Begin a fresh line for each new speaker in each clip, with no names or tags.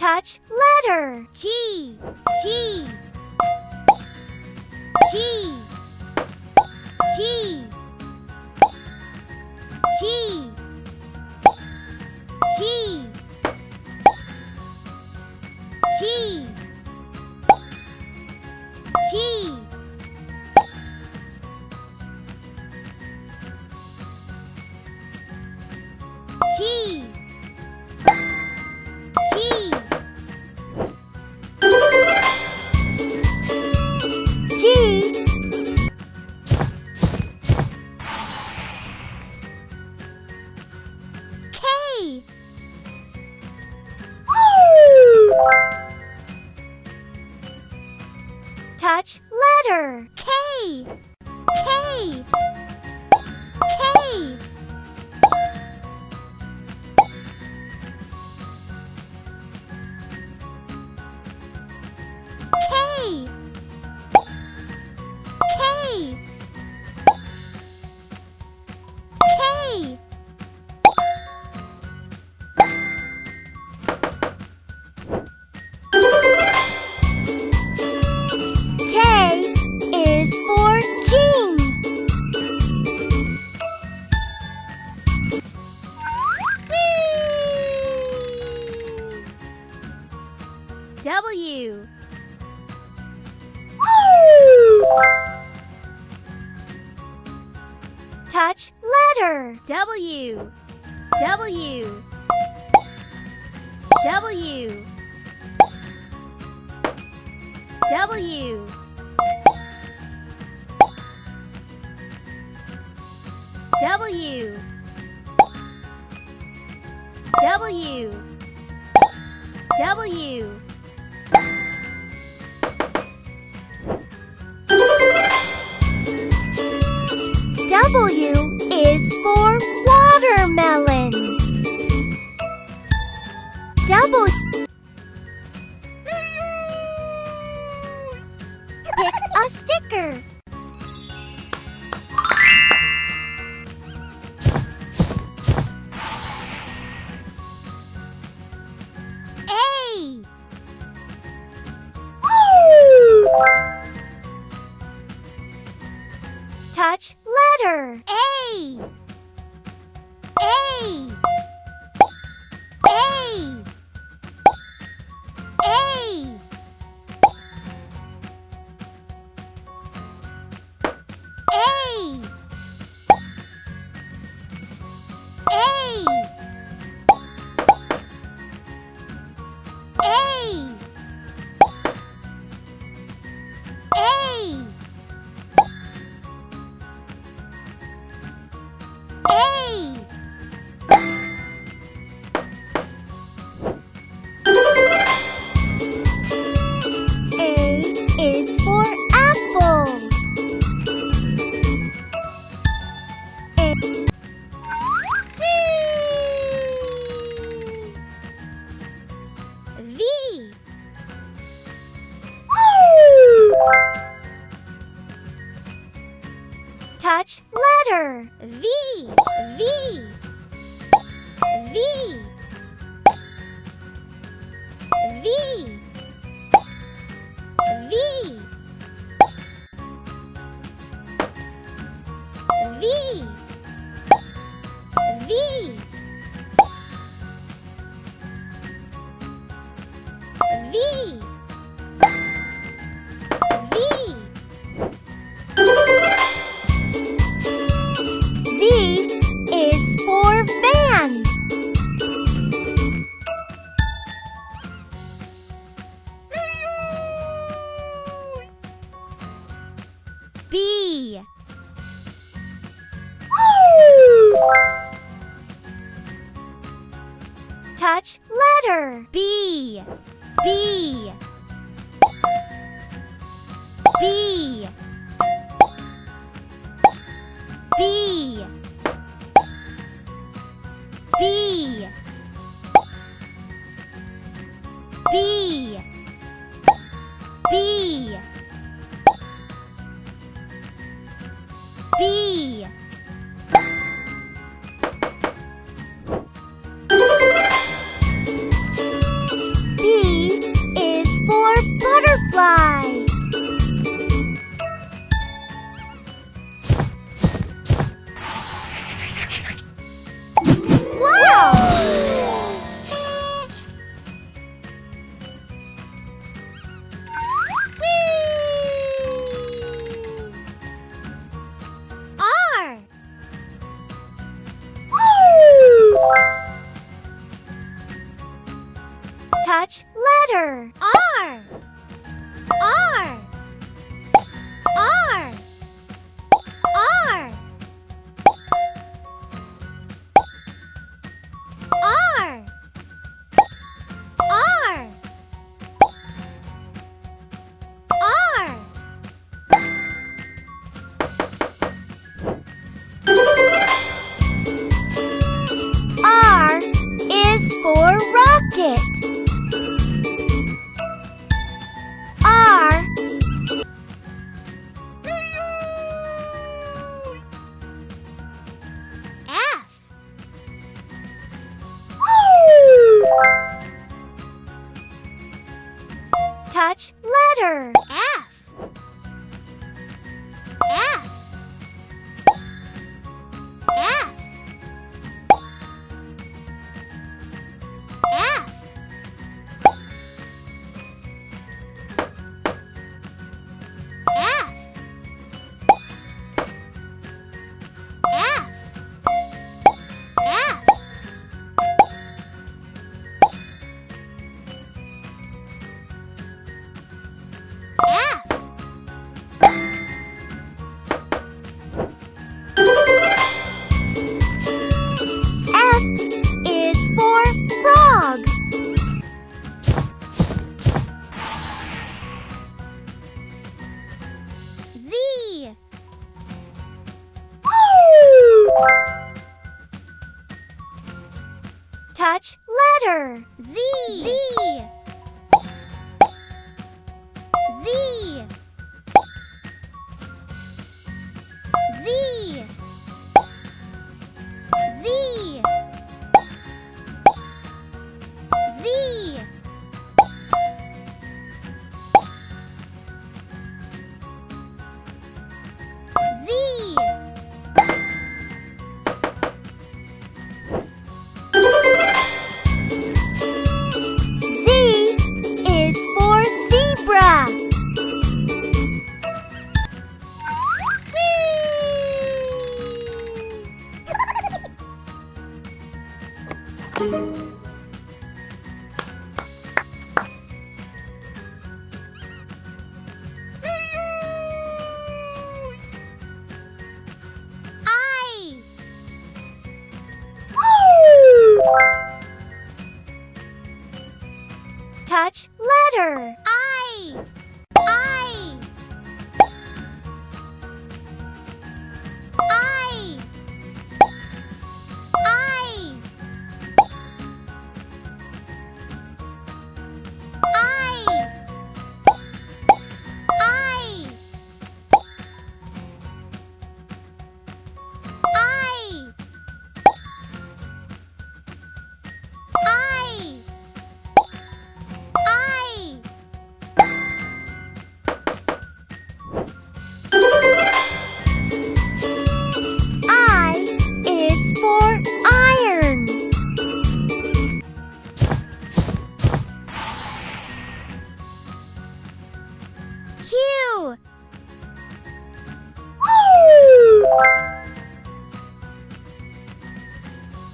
Touch letter. G, G, G, G, G, G, G, G, G, G, G, K, touch letter. K, K, K, K, K, K, K is for king. W, touch letter. W, W, W, W, W, W, W, W is for watermelon. W, pick a sticker. A, touch letter. A, A, A, A, A, A, A, A, A, A is for apple. A, V, touch letter. V, V, V, V, V, V, V, V, V, V is for van. B, touch letter. B, B, B, B, B, B, B, B, B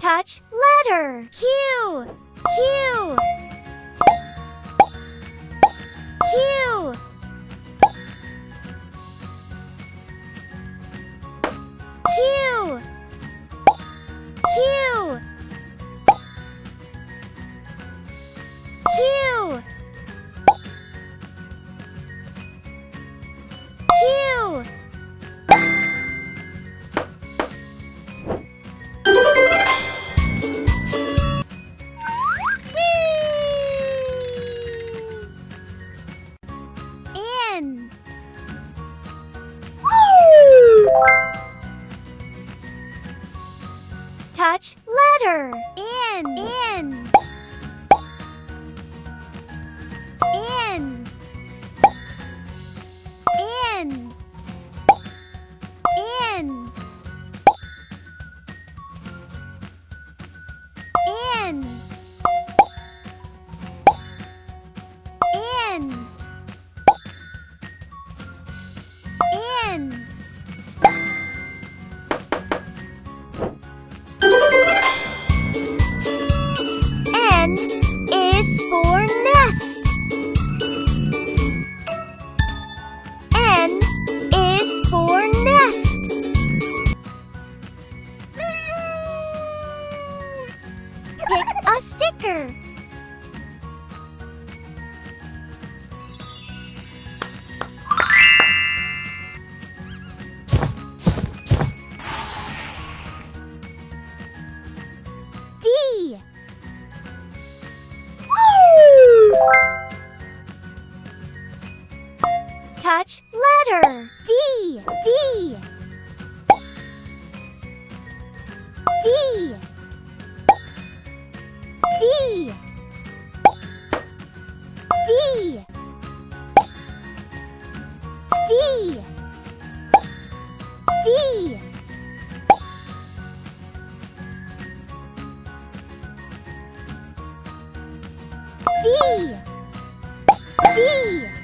Touch letter.
Q. Q. Q. Q. Q. Q. Q. N.
Touch letter.
N. N. N. N. N. N. N. N.
N is for nest. N is for nest. Pick a sticker.
D.
Touch letter.
D. D. D. D. D. D. D. D. D.